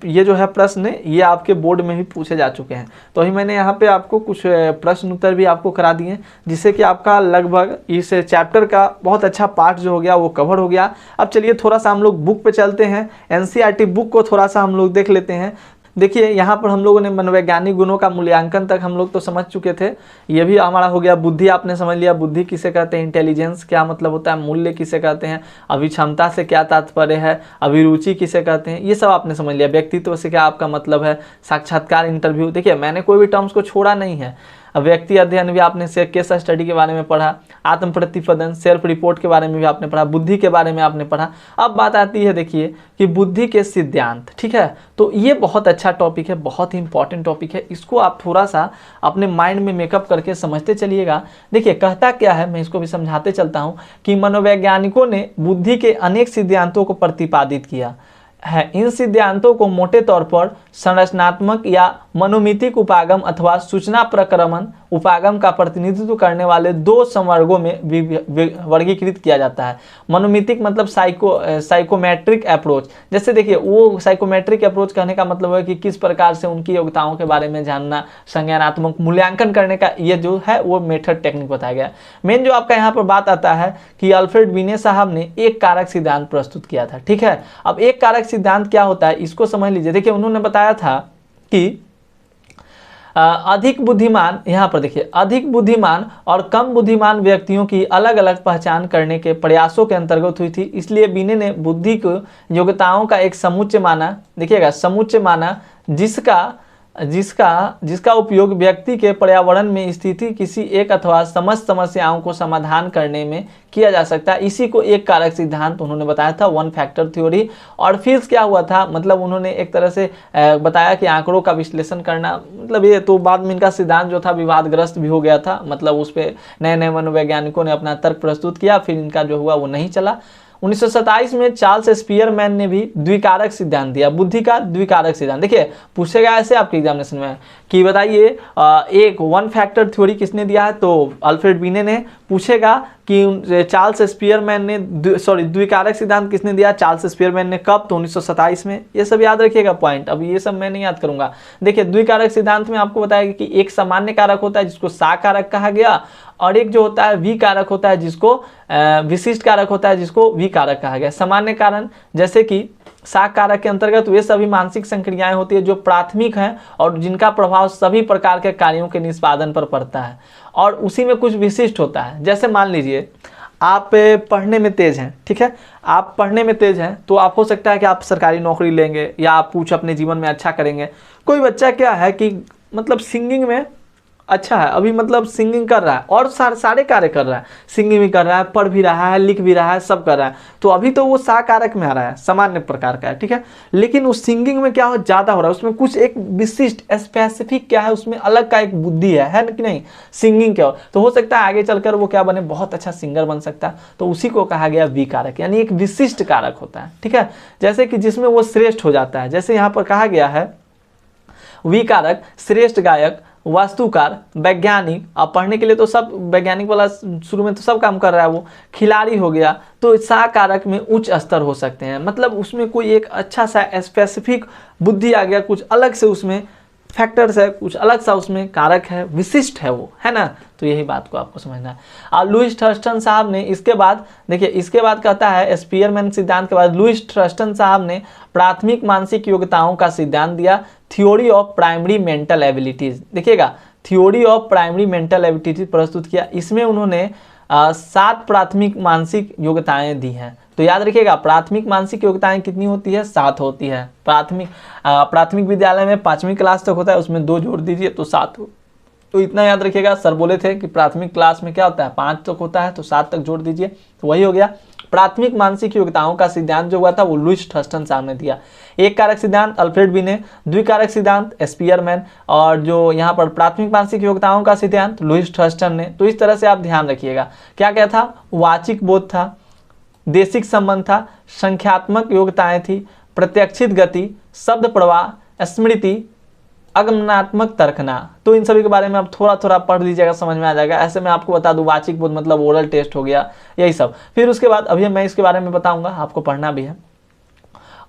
ये जो है प्रश्न ये आपके बोर्ड में भी पूछे जा चुके हैं। तो अभी मैंने यहाँ पे आपको कुछ प्रश्न उत्तर भी आपको करा दिए, जिससे कि आपका लगभग इस चैप्टर का बहुत अच्छा पार्ट जो हो गया वो कवर हो गया। अब चलिए थोड़ा सा हम लोग बुक पे चलते हैं, एनसीईआरटी बुक को थोड़ा सा हम लोग देख लेते हैं। देखिए यहाँ पर हम लोगों ने मनोवैज्ञानिक गुणों का मूल्यांकन तक हम लोग तो समझ चुके थे, ये भी हमारा हो गया। बुद्धि आपने समझ लिया, बुद्धि किसे कहते हैं, इंटेलिजेंस क्या मतलब होता है, मूल्य किसे कहते हैं, अभिक्षमता से क्या तात्पर्य है, अभिरुचि किसे कहते हैं, ये सब आपने समझ लिया। व्यक्तित्व से क्या आपका मतलब है, साक्षात्कार, इंटरव्यू। देखिए मैंने कोई भी टर्म्स को छोड़ा नहीं है। व्यक्ति अध्ययन भी आपने केस स्टडी के बारे में पढ़ा, आत्म प्रतिपदन, सेल्फ रिपोर्ट के बारे में भी आपने पढ़ा, बुद्धि के बारे में आपने पढ़ा। अब बात आती है देखिए कि बुद्धि के सिद्धांत। ठीक है, तो ये बहुत अच्छा टॉपिक है, बहुत ही इंपॉर्टेंट टॉपिक है। इसको आप थोड़ा सा अपने माइंड में मेकअप करके समझते चलिएगा। देखिए कहता क्या है, मैं इसको भी समझाते चलता हूँ कि मनोवैज्ञानिकों ने बुद्धि के अनेक सिद्धांतों को प्रतिपादित किया। है। इन सिद्धांतों को मोटे तौर पर संरचनात्मक या मनोमितिक उपागम अथवा सूचना प्रक्रमण उपागम का प्रतिनिधित्व करने वाले दो संवर्गों में वर्गीकृत किया जाता है। मनोमितिक मतलब साइकोमेट्रिक अप्रोच। जैसे देखिए, वो साइकोमेट्रिक अप्रोच कहने का मतलब है कि किस प्रकार से उनकी योग्यताओं के बारे में जानना, संज्ञानात्मक मूल्यांकन करने का ये जो है वो मेथड टेक्निक बताया गया। मेन जो आपका यहाँ पर बात आता है कि अल्फ्रेड बिने साहब ने एक कारक सिद्धांत प्रस्तुत किया था। ठीक है, अब एक कारक सिद्धांत क्या होता है इसको समझ लीजिए। देखिए, उन्होंने बताया था कि अधिक बुद्धिमान, यहाँ पर देखिए, अधिक बुद्धिमान और कम बुद्धिमान व्यक्तियों की अलग अलग पहचान करने के प्रयासों के अंतर्गत हुई थी। इसलिए बिने ने बुद्धि को योग्यताओं का एक समुच्चय माना, देखिएगा समुच्चय माना, जिसका उपयोग व्यक्ति के पर्यावरण में स्थिति किसी एक अथवा समस्त समस्याओं को समाधान करने में किया जा सकता है। इसी को एक कारक सिद्धांत उन्होंने बताया था, वन फैक्टर थ्योरी। और फिर क्या हुआ था, मतलब उन्होंने एक तरह से बताया कि आंकड़ों का विश्लेषण करना, मतलब ये तो बाद में इनका सिद्धांत जो था विवादग्रस्त भी हो गया था, मतलब उस पर नए नए मनोवैज्ञानिकों ने अपना तर्क प्रस्तुत किया, फिर इनका जो हुआ वो नहीं चला। 1927 में चार्ल्स स्पीयरमैन ने भी द्विकारक सिद्धांत दिया, बुद्धि का द्विकारक सिद्धांत। देखिए, पूछेगा ऐसे आपके एग्जामिनेशन में कि बताइए एक वन फैक्टर थ्योरी किसने दिया है, तो अल्फ्रेड बिने ने। पूछेगा कि चार्ल्स स्पीयरमैन ने द्विकारक सिद्धांत किसने दिया, चार्ल्स स्पीयरमैन ने, कब, तो 1927 में। ये सब याद रखिएगा पॉइंट, अब ये सब मैं नहीं याद करूंगा। देखिए, द्विकारक सिद्धांत में आपको बताएगा कि एक सामान्य कारक होता है जिसको सा कारक कहा गया, और एक जो होता है वी कारक होता है जिसको विशिष्ट कारक होता है जिसको वी कारक कहा गया। सामान्य कारण जैसे कि सा कारक के अंतर्गत वे सभी मानसिक संक्रियाएं होती है जो प्राथमिक हैं और जिनका प्रभाव सभी प्रकार के कार्यों के निष्पादन पर पड़ता है, और उसी में कुछ विशिष्ट होता है। जैसे मान लीजिए आप पढ़ने में तेज हैं, ठीक है, आप पढ़ने में तेज हैं तो आप हो सकता है कि आप सरकारी नौकरी लेंगे या आप कुछ अपने जीवन में अच्छा करेंगे। कोई बच्चा क्या है कि मतलब सिंगिंग में अच्छा है, अभी मतलब सिंगिंग कर रहा है और सारे कार्य कर रहा है, सिंगिंग भी कर रहा है, पढ़ भी रहा है, लिख भी रहा है, सब कर रहा है, तो अभी तो वो सा कारक में आ रहा है, सामान्य प्रकार का है, ठीक है। लेकिन उस सिंगिंग में क्या हो ज़्यादा हो रहा है, उसमें कुछ एक विशिष्ट स्पेसिफिक क्या है, उसमें अलग का एक बुद्धि है कि नहीं, सिंगिंग क्या हो, तो हो सकता है आगे चलकर वो क्या बने, बहुत अच्छा सिंगर बन सकता है। तो उसी को कहा गया वी कारक, यानी एक विशिष्ट कारक होता है, ठीक है, जैसे कि जिसमें वो श्रेष्ठ हो जाता है। जैसे यहाँ पर कहा गया है वी कारक श्रेष्ठ गायक, वास्तुकार, वैज्ञानिक, अब पढ़ने के लिए तो सब वैज्ञानिक वाला शुरू में तो सब काम कर रहा है, वो खिलाड़ी हो गया, तो सा कारक में उच्च स्तर हो सकते हैं, मतलब उसमें कोई एक अच्छा सा स्पेसिफिक बुद्धि आ गया, कुछ अलग से उसमें फैक्टर्स है, कुछ अलग सा उसमें कारक है, विशिष्ट है वो, है ना। तो यही बात को आपको समझना है। और लुईस थर्स्टन साहब ने इसके बाद, देखिए इसके बाद कहता है स्पीयरमैन सिद्धांत के बाद लुईस थर्स्टन साहब ने प्राथमिक मानसिक योग्यताओं का सिद्धांत दिया, theory of primary mental abilities. देखिएगा, theory of primary mental abilities प्रस्तुत किया। इसमें उन्होंने 7 प्राथमिक मानसिक योग्यताएं दी हैं। तो याद रखिएगा, प्राथमिक मानसिक योग्यताएं कितनी होती है, 7 होती है। प्राथमिक विद्यालय में 5वीं क्लास तक होता है, उसमें 2 जोड़ दीजिए तो 7 हो। तो इतना याद रखिएगा, सर बोले थे कि प्राथमिक क्लास में क्या होता है 5 तक होता है, तो 7 तक जोड़ दीजिए, तो वही हो गया। प्राथमिक मानसिक योग्यताओं का सिद्धांत जो हुआ था वो लुईस थर्स्टन साहब ने दिया। एक कारक सिद्धांत अल्फ्रेड बिने, द्विकारक सिद्धांत स्पीयरमैन, और जो यहाँ पर प्राथमिक मानसिक योग्यताओं का सिद्धांत लुईस थर्स्टन ने। तो इस तरह से आप ध्यान रखिएगा, क्या क्या था, वाचिक बोध था, देशिक संबंध था, संख्यात्मक योग्यताएं थी, प्रत्यक्षित गति, शब्द प्रवाह, स्मृति, आगमनात्मक तर्कना। तो इन सभी के बारे में आप थोड़ा थोड़ा पढ़ लीजिएगा, समझ में आ जाएगा। ऐसे मैं आपको बता दूं, वाचिक बोध मतलब ओरल टेस्ट हो गया, यही सब। फिर उसके बाद अभी मैं इसके बारे में बताऊंगा, आपको पढ़ना भी है।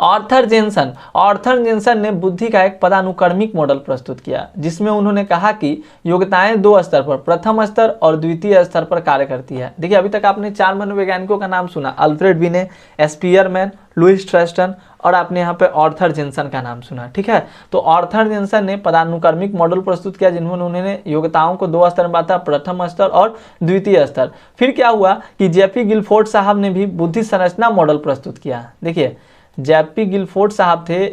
आर्थर जेनसन ने बुद्धि का एक पदानुक्रमिक मॉडल प्रस्तुत किया, जिसमें उन्होंने कहा कि योग्यताएं 2 स्तर पर, प्रथम स्तर और द्वितीय स्तर पर कार्य करती है। देखिए, अभी तक आपने 4 मनोवैज्ञानिकों का नाम सुना, अल्फ्रेड बिने, स्पीयरमैन, लुईस थर्स्टन, और आपने यहाँ पे आर्थर जेनसन का नाम सुना, ठीक है। तो आर्थर जेनसन ने पदानुक्रमिक मॉडल प्रस्तुत किया, जिन्होंने उन्होंने योग्यताओं को 2 स्तर में बांटा, प्रथम स्तर और द्वितीय स्तर। फिर क्या हुआ कि जेपी गिलफोर्ड साहब ने भी बुद्धि संरचना मॉडल प्रस्तुत किया। देखिए, जेपी गिलफोर्ड साहब थे,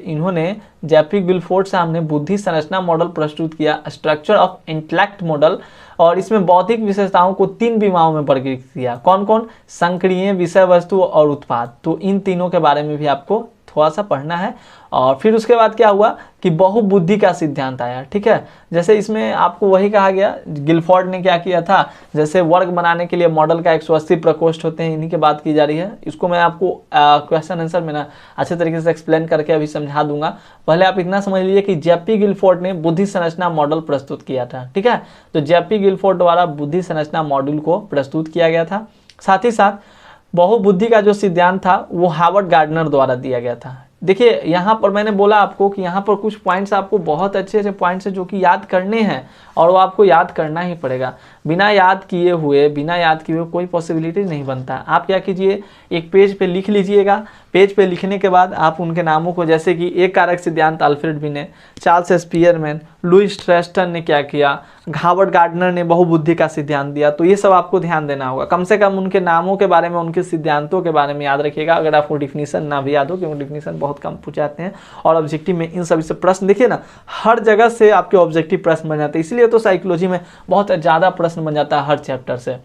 जेपी गिलफोर्ड साहब ने बुद्धि संरचना मॉडल प्रस्तुत किया, स्ट्रक्चर ऑफ इंटेलेक्ट मॉडल, और इसमें बौद्धिक विशेषताओं को 3 विमाओं में वर्गीकृत किया। कौन कौन, संक्रिय, विषय वस्तु और उत्पाद। तो इन तीनों के बारे में भी आपको थोड़ा सा पढ़ना है। और फिर उसके बाद क्या हुआ कि बहुबुद्धि का सिद्धांत आया, ठीक है। जैसे इसमें आपको वही कहा गया, गिलफोर्ड ने क्या किया था, जैसे वर्ग बनाने के लिए मॉडल का 180 प्रकोष्ठ होते हैं, इन्हीं की बात की जा रही है। इसको मैं आपको क्वेश्चन आंसर में ना अच्छे तरीके से एक्सप्लेन करके अभी समझा दूंगा। पहले आप इतना समझ लीजिए कि जेपी गिलफोर्ड ने बुद्धि संरचना मॉडल प्रस्तुत किया था, ठीक है। तो जेपी गिलफोर्ड द्वारा बुद्धि संरचना मॉड्यूल को प्रस्तुत किया गया था। साथ ही साथ बहुबुद्धि का जो सिद्धांत था वो हार्वर्ड गार्डनर द्वारा दिया गया था। देखिए यहाँ पर मैंने बोला आपको कि यहाँ पर कुछ पॉइंट्स आपको बहुत अच्छे अच्छे पॉइंट्स हैं जो कि याद करने हैं, और वो आपको याद करना ही पड़ेगा। बिना याद किए हुए कोई पॉसिबिलिटी नहीं बनता। आप क्या कीजिए, एक पेज पे लिख लीजिएगा। पेज पे लिखने के बाद आप उनके नामों को, जैसे कि एक कारक सिद्धांत अल्फ्रेड बिने, चार्ल्स स्पीयरमैन, लुईस स्ट्रेस्टन ने क्या किया, हार्वर्ड गार्डनर ने बहुबुद्धि का सिद्धांत दिया। तो ये सब आपको ध्यान देना होगा। कम से कम उनके नामों के बारे में, उनके सिद्धांतों के बारे में याद रखिएगा। अगर आपको डिफिनीशन ना भी याद हो, क्योंकि डिफिनीशन बहुत कम पूछाते हैं, और ऑब्जेक्टिव में इन सभी से प्रश्न देखिए ना, हर जगह से आपके ऑब्जेक्टिव प्रश्न बन जाते हैं। इसलिए तो साइकोलॉजी में बहुत ज़्यादा प्रश्न बन जाता है हर चैप्टर से।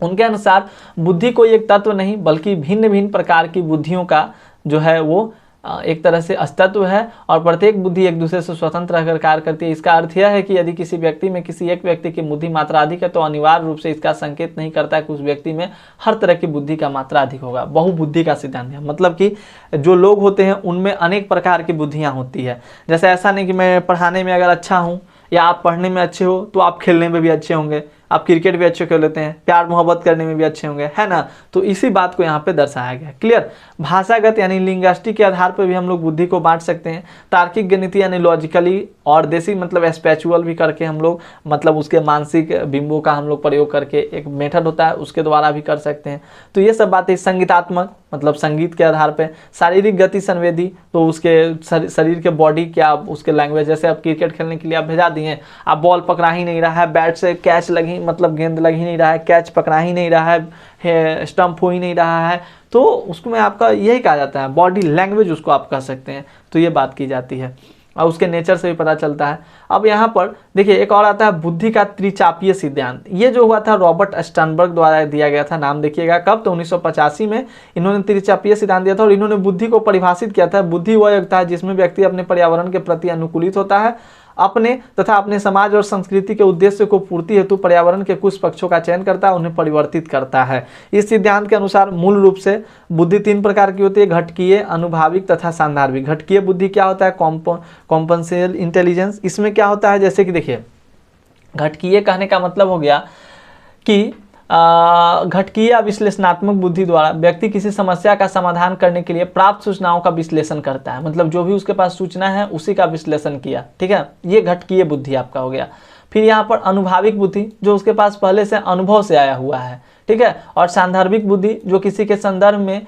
उनके अनुसार बुद्धि कोई एक तत्व नहीं, बल्कि भिन्न भिन्न प्रकार की बुद्धियों का जो है वो एक तरह से अस्तित्व है, और प्रत्येक बुद्धि एक दूसरे से स्वतंत्र रहकर कार्य करती है। इसका अर्थ यह है कि यदि किसी व्यक्ति में किसी एक व्यक्ति की बुद्धि मात्रा अधिक है, तो अनिवार्य रूप से इसका संकेत नहीं करता है कि उस व्यक्ति में हर तरह की बुद्धि का मात्रा अधिक होगा। बहुबुद्धि का सिद्धांत है, मतलब कि जो लोग होते हैं उनमें अनेक प्रकार की बुद्धियाँ होती है। जैसे ऐसा नहीं कि मैं पढ़ाने में अगर अच्छा हूँ या आप पढ़ने में अच्छे हो तो आप खेलने में भी अच्छे होंगे, आप क्रिकेट भी अच्छे खेल लेते हैं, प्यार मोहब्बत करने में भी अच्छे होंगे, है ना। तो इसी बात को यहाँ पे दर्शाया गया। क्लियर। भाषागत यानी लिंग्विस्टिक के आधार पर भी हम लोग बुद्धि को बांट सकते हैं। तार्किक गणित यानी लॉजिकली, और देसी मतलब स्पिरिचुअल भी करके हम लोग, मतलब उसके मानसिक बिंबों का हम लोग प्रयोग करके एक मेथड होता है उसके द्वारा भी कर सकते हैं। तो ये सब बातें। संगीतात्मक मतलब संगीत के आधार पे। शारीरिक गति संवेदी, तो उसके शरीर के बॉडी क्या, उसके लैंग्वेज, जैसे आप क्रिकेट खेलने के लिए आप भेजा दिए, आप बॉल पकड़ा ही नहीं रहा है, बैट से कैच लगी, मतलब गेंद लग ही नहीं रहा है, कैच पकड़ा ही नहीं रहा है, स्टंप हो ही नहीं रहा है, तो उसको में आपका यही कहा जाता है बॉडी लैंग्वेज, उसको आप कह सकते हैं। तो ये बात की जाती है, और उसके नेचर से भी पता चलता है। अब यहाँ पर देखिए एक और आता है बुद्धि का त्रिचापीय सिद्धांत। ये जो हुआ था रॉबर्ट स्टर्नबर्ग द्वारा दिया गया था। नाम देखिएगा कब, तो 1985 में इन्होंने त्रिचापीय सिद्धांत दिया था, और इन्होंने बुद्धि को परिभाषित किया था। बुद्धि वह योग्यता है जिसमें व्यक्ति अपने पर्यावरण के प्रति अनुकूलित होता है, अपने तथा अपने समाज और संस्कृति के उद्देश्य को पूर्ति हेतु पर्यावरण के कुछ पक्षों का चयन करता है, उन्हें परिवर्तित करता है। इस सिद्धांत के अनुसार मूल रूप से बुद्धि 3 प्रकार की होती है, घटकीय, अनुभाविक तथा सांदर्भिक। घटकीय बुद्धि क्या होता है, कॉम्पेंशियल इंटेलिजेंस। इसमें क्या होता है, जैसे कि देखिए घटकीय कहने का मतलब हो गया कि घटकीय या विश्लेषणात्मक बुद्धि द्वारा व्यक्ति किसी समस्या का समाधान करने के लिए प्राप्त सूचनाओं का विश्लेषण करता है, मतलब जो भी उसके पास सूचना है उसी का विश्लेषण किया, ठीक है। ये घटकीय बुद्धि आपका हो गया। फिर यहाँ पर अनुभाविक बुद्धि, जो उसके पास पहले से अनुभव से आया हुआ है, ठीक है। और सांदर्भिक बुद्धि, जो किसी के संदर्भ में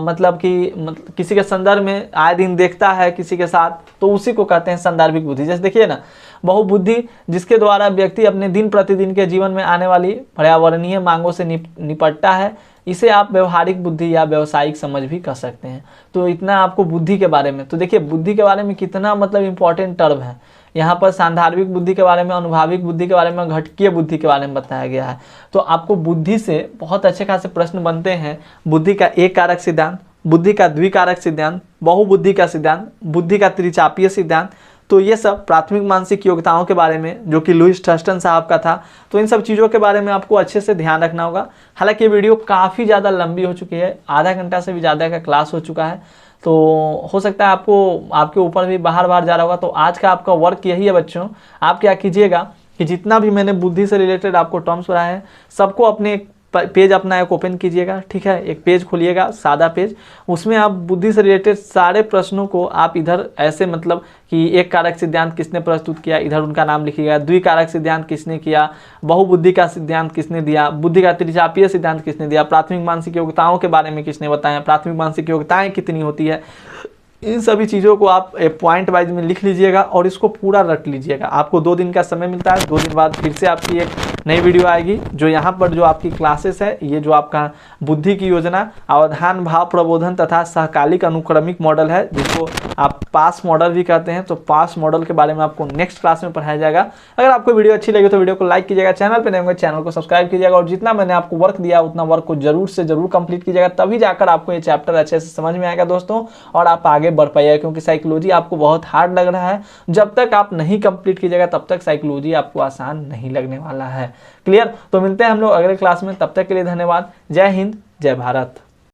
मतलब किसी के संदर्भ में आए दिन देखता है किसी के साथ, तो उसी को कहते हैं सांदर्भिक बुद्धि। जैसे देखिए ना, बहुबुद्धि जिसके द्वारा व्यक्ति अपने दिन प्रतिदिन के जीवन में आने वाली पर्यावरणीय मांगों से निपटता है, इसे आप व्यवहारिक बुद्धि या व्यावसायिक समझ भी कह सकते हैं। तो इतना आपको बुद्धि के बारे में। तो देखिए बुद्धि के बारे में कितना मतलब इंपॉर्टेंट टर्म है। यहाँ पर सांदर्भिक बुद्धि के बारे में, अनुभाविक बुद्धि के बारे में, घटकीय बुद्धि के बारे में बताया गया है। तो आपको बुद्धि से बहुत अच्छे खासे प्रश्न बनते हैं। बुद्धि का एक कारक सिद्धांत, बुद्धि का द्विकारक सिद्धांत, बहुबुद्धि का सिद्धांत, बुद्धि का त्रिचापीय सिद्धांत। तो ये सब प्राथमिक मानसिक योग्यताओं के बारे में, जो कि लुईस थर्स्टन साहब का था। तो इन सब चीज़ों के बारे में आपको अच्छे से ध्यान रखना होगा। हालांकि ये वीडियो काफ़ी ज़्यादा लंबी हो चुकी है, आधा घंटा से भी ज़्यादा का क्लास हो चुका है, तो हो सकता है आपको आपके ऊपर भी बाहर जा रहा होगा। तो आज का आपका वर्क यही है बच्चों, आप क्या कीजिएगा कि जितना भी मैंने बुद्धि से रिलेटेड आपको टर्म्स पढ़ाए हैं, सबको अपने पेज अपना एक ओपन कीजिएगा, ठीक है। एक पेज खोलिएगा, सादा पेज, उसमें आप बुद्धि से रिलेटेड सारे प्रश्नों को आप इधर ऐसे, मतलब कि एक कारक सिद्धांत किसने प्रस्तुत किया, इधर उनका नाम लिखिएगा। द्विकारक सिद्धांत किसने किया, बहुबुद्धि का सिद्धांत किसने दिया, बुद्धि का त्रिचापीय सिद्धांत किसने दिया, प्राथमिक मानसिक योग्यताओं के बारे में किसने बताया, प्राथमिक मानसिक योग्यताएं कितनी होती है, इन सभी चीज़ों को आप पॉइंट वाइज में लिख लीजिएगा और इसको पूरा रट लीजिएगा। आपको 2 दिन का समय मिलता है, 2 दिन बाद फिर से आपकी एक नई वीडियो आएगी। जो यहाँ पर जो आपकी क्लासेस है, ये जो आपका बुद्धि की योजना, अवधान, भाव प्रबोधन तथा सहकालिक अनुक्रमिक मॉडल है, जिसको आप पास मॉडल भी कहते हैं, तो पास मॉडल के बारे में आपको नेक्स्ट क्लास में पढ़ाया जाएगा। अगर आपको वीडियो अच्छी लगी तो वीडियो को लाइक कीजिएगा, चैनल पर नए होंगे चैनल को सब्सक्राइब कीजिएगा और जितना मैंने आपको वर्क दिया उतना वर्क को जरूर से जरूर कंप्लीट कीजिएगा, तभी जाकर आपको ये चैप्टर अच्छे से समझ में आएगा दोस्तों और आप आगे बढ़ पाइएगा। क्योंकि साइकोलॉजी आपको बहुत हार्ड लग रहा है, जब तक आप नहीं कंप्लीट कीजिएगा तब तक साइकोलॉजी आपको आसान नहीं लगने वाला है। क्लियर? तो मिलते हैं हम लोग अगले क्लास में, तब तक के लिए धन्यवाद। जय हिंद, जय भारत।